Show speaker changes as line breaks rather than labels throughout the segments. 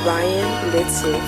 Ryan Litzy.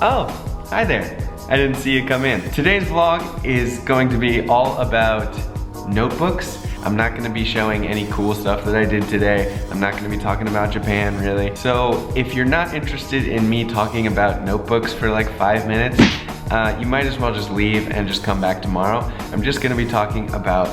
Oh, hi there. I didn't see you come in. Today's vlog is going to be all about notebooks. I'm not gonna be showing any cool stuff that I did today. I'm not gonna be talking about Japan, really. So if you're not interested in me talking about notebooks for like 5 minutes, you might as well just leave and just come back tomorrow. I'm just gonna be talking about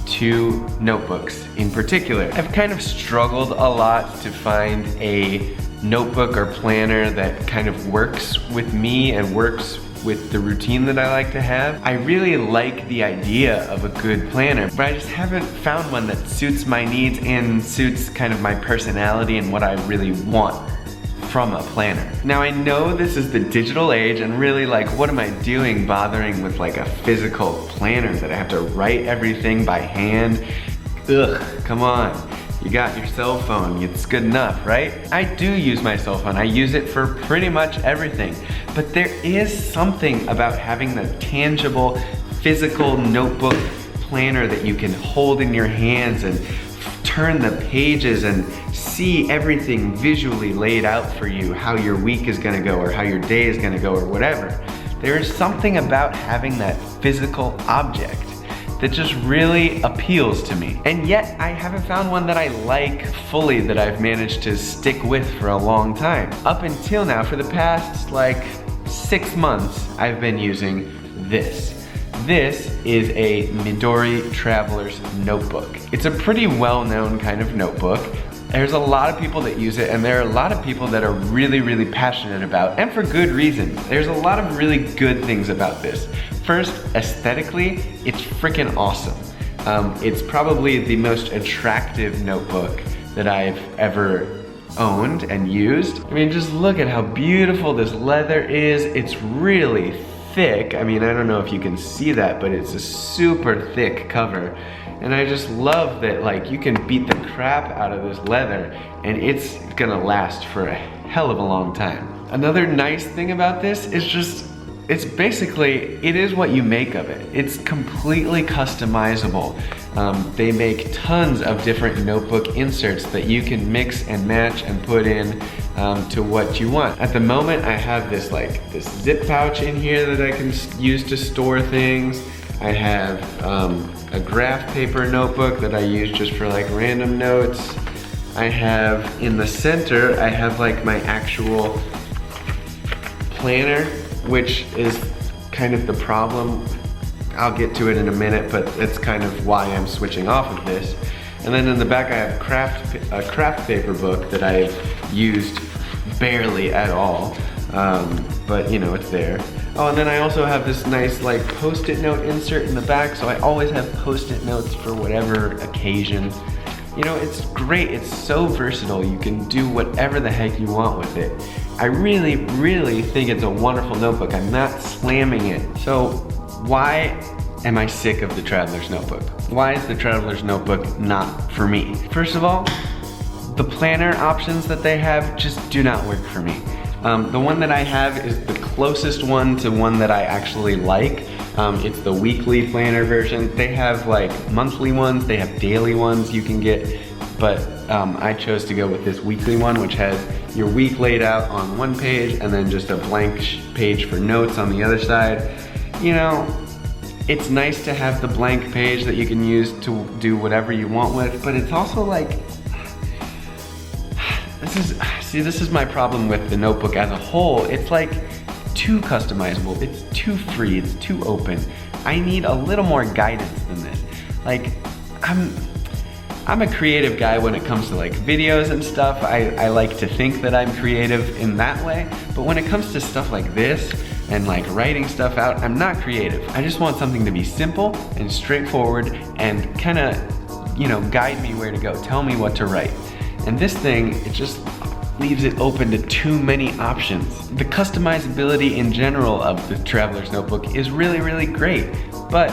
2 notebooks in particular. I've kind of struggled a lot to find a notebook or planner that kind of works with me and works with the routine that I like to have. I really like the idea of a good planner, but I just haven't found one that suits my needs and suits kind of my personality and what I really want from a planner. Now I know this is the digital age and really like what am I doing bothering with like a physical planner that I have to write everything by hand? Ugh, come on. You got your cell phone, it's good enough, right? I do use my cell phone, I use it for pretty much everything. But there is something about having the tangible, physical notebook planner that you can hold in your hands and turn the pages and see everything visually laid out for you, how your week is gonna go or how your day is gonna go or whatever. There is something about having that physical object that just really appeals to me. And yet, I haven't found one that I like fully that I've managed to stick with for a long time. Up until now, for the past like 6 months, I've been using this. This is a Midori traveler's notebook. It's a pretty well-known kind of notebook. There's a lot of people that use it and there are a lot of people that are really, really passionate about, and for good reason. There's a lot of really good things about this. First, aesthetically, it's freaking awesome. It's probably the most attractive notebook that I've ever owned and used. I mean, just look at how beautiful this leather is. It's really thick. I mean, I don't know if you can see that, but it's a super thick cover. And I just love that like you can beat the crap out of this leather and it's gonna last for a hell of a long time. Another nice thing about this is just, it's basically, it is what you make of it. It's completely customizable. They make tons of different notebook inserts that you can mix and match and put in to what you want. At the moment, I have this zip pouch in here that I can use to store things. I have a graph paper notebook that I use just for like random notes. I have, in the center, I have like my actual planner, which is kind of the problem. I'll get to it in a minute, but that's kind of why I'm switching off of this. And then in the back I have a craft paper book that I've used barely at all, but you know, it's there. Oh, and then I also have this nice like post-it note insert in the back, so I always have post-it notes for whatever occasion. You know, it's great, it's so versatile. You can do whatever the heck you want with it. I really, really think it's a wonderful notebook. I'm not slamming it. So why am I sick of the Traveler's Notebook? Why is the Traveler's Notebook not for me? First of all, the planner options that they have just do not work for me. The one that I have is the closest one to one that I actually like. It's the weekly planner version. They have like monthly ones, they have daily ones you can get, but I chose to go with this weekly one, which has your week laid out on one page and then just a blank page for notes on the other side. You know, it's nice to have the blank page that you can use to do whatever you want with, but it's also like, this is my problem with the notebook as a whole. It's like too customizable, it's too free, it's too open. I need a little more guidance than this. Like, I'm a creative guy when it comes to like videos and stuff. I like to think that I'm creative in that way, but when it comes to stuff like this and like writing stuff out, I'm not creative. I just want something to be simple and straightforward and kind of, you know, guide me where to go, tell me what to write. And this thing, it just leaves it open to too many options. The customizability in general of the Traveler's Notebook is really, really great, but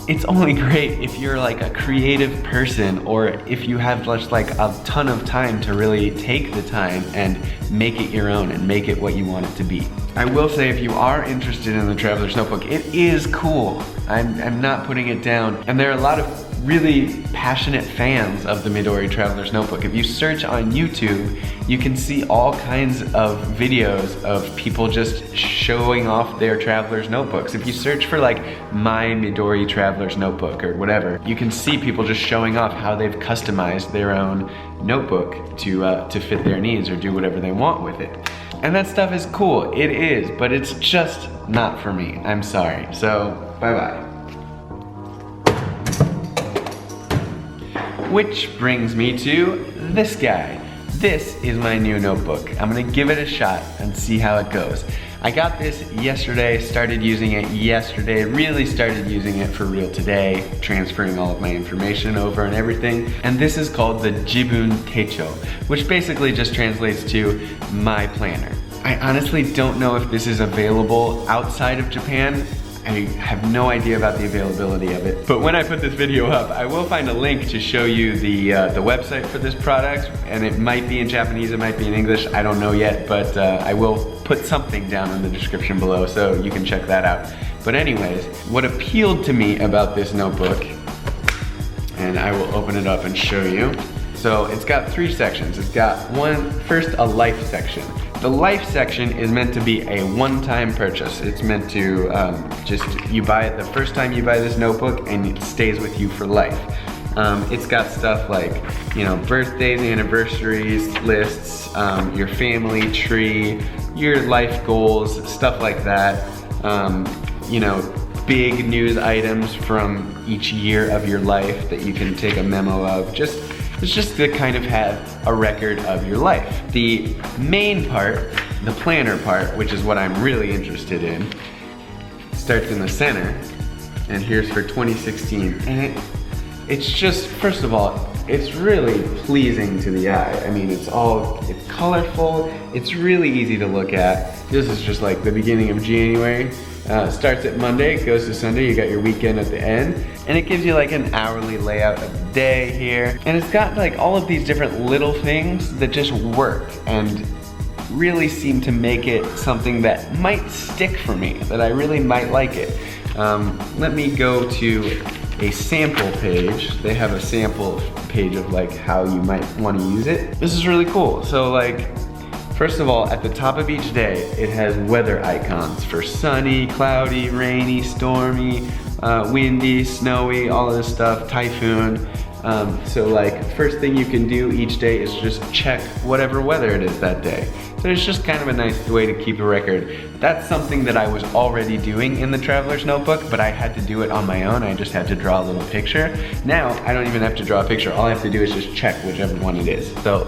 it's only great if you're like a creative person, or if you have just like a ton of time to really take the time and make it your own and make it what you want it to be. I will say, if you are interested in the Traveler's Notebook, it is cool. I'm not putting it down. And there are a lot of really passionate fans of the Midori Traveler's Notebook. If you search on YouTube, you can see all kinds of videos of people just showing off their Traveler's Notebooks. If you search for like my Midori Traveler's Notebook or whatever, you can see people just showing off how they've customized their own notebook to fit their needs or do whatever they want with it. And that stuff is cool, it is, but it's just not for me. I'm sorry, so bye-bye. Which brings me to this guy. This is my new notebook. I'm gonna give it a shot and see how it goes. I got this yesterday, started using it yesterday, really started using it for real today, transferring all of my information over and everything. And this is called the Jibun Techo, which basically just translates to my planner. I honestly don't know if this is available outside of Japan. I have no idea about the availability of it. But when I put this video up, I will find a link to show you the website for this product, and it might be in Japanese, it might be in English, I don't know yet, but I will put something down in the description below so you can check that out. But anyways, what appealed to me about this notebook, and I will open it up and show you. So it's got 3 sections. It's got first a life section. The life section is meant to be a one-time purchase. It's meant to you buy it the first time you buy this notebook and it stays with you for life. It's got stuff like, you know, birthdays, anniversaries, lists, your family tree, your life goals, stuff like that. You know, big news items from each year of your life that you can take a memo of. It's just to kind of have a record of your life. The main part, the planner part, which is what I'm really interested in, starts in the center, and here's for 2016. And it's just, first of all, it's really pleasing to the eye. I mean, it's colorful, it's really easy to look at. This is just like the beginning of January. Starts at Monday, goes to Sunday, you got your weekend at the end, and it gives you like an hourly layout of the day here. And it's got like all of these different little things that just work and really seem to make it something that might stick for me, that I really might like it. Let me go to a sample page. They have a sample page of like how you might want to use it. This is really cool. So like, first of all, at the top of each day, it has weather icons for sunny, cloudy, rainy, stormy, windy, snowy, all of this stuff, typhoon. So like, first thing you can do each day is just check whatever weather it is that day. So it's just kind of a nice way to keep a record. That's something that I was already doing in the Traveler's Notebook, but I had to do it on my own. I just had to draw a little picture. Now, I don't even have to draw a picture. All I have to do is just check whichever one it is. So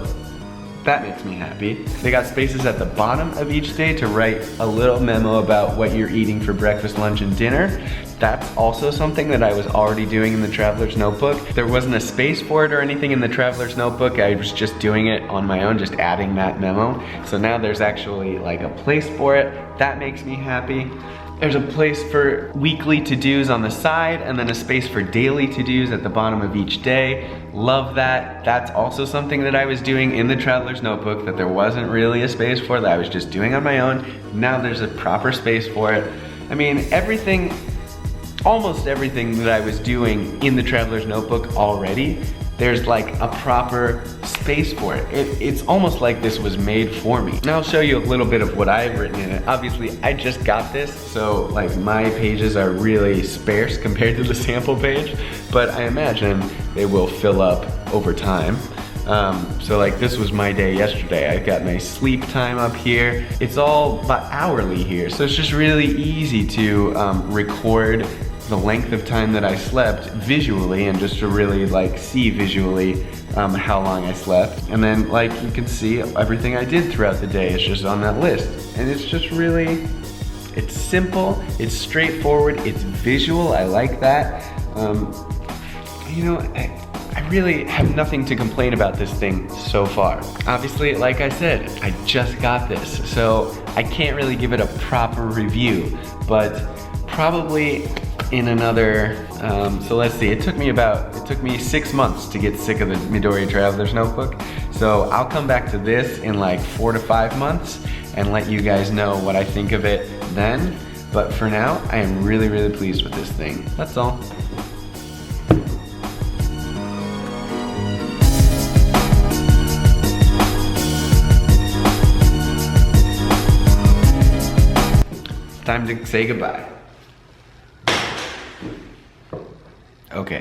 that makes me happy. They got spaces at the bottom of each day to write a little memo about what you're eating for breakfast, lunch, and dinner. That's also something that I was already doing in the Traveler's Notebook. There wasn't a space for it or anything in the Traveler's Notebook. I was just doing it on my own, just adding that memo. So now there's actually like a place for it. That makes me happy. There's a place for weekly to-dos on the side, and then a space for daily to-dos at the bottom of each day. Love that. That's also something that I was doing in the Traveler's Notebook that there wasn't really a space for, that I was just doing on my own. Now there's a proper space for it. I mean, almost everything that I was doing in the Traveler's Notebook already, there's like a proper space for it. It's almost like this was made for me. Now I'll show you a little bit of what I've written in it. Obviously, I just got this, so like my pages are really sparse compared to the sample page, but I imagine they will fill up over time. So like this was my day yesterday. I've got my sleep time up here. It's all about hourly here, so it's just really easy to record the length of time that I slept visually, and just to really like see visually how long I slept. And then like you can see everything I did throughout the day is just on that list. And it's just really, it's simple, it's straightforward, it's visual, I like that. You know, I really have nothing to complain about this thing so far. Obviously, like I said, I just got this, so I can't really give it a proper review, but probably in another, so let's see, it took me 6 months to get sick of the Midori Traveler's Notebook. So I'll come back to this in like 4 to 5 months and let you guys know what I think of it then. But for now, I am really, really pleased with this thing. That's all. Time to say goodbye. Okay.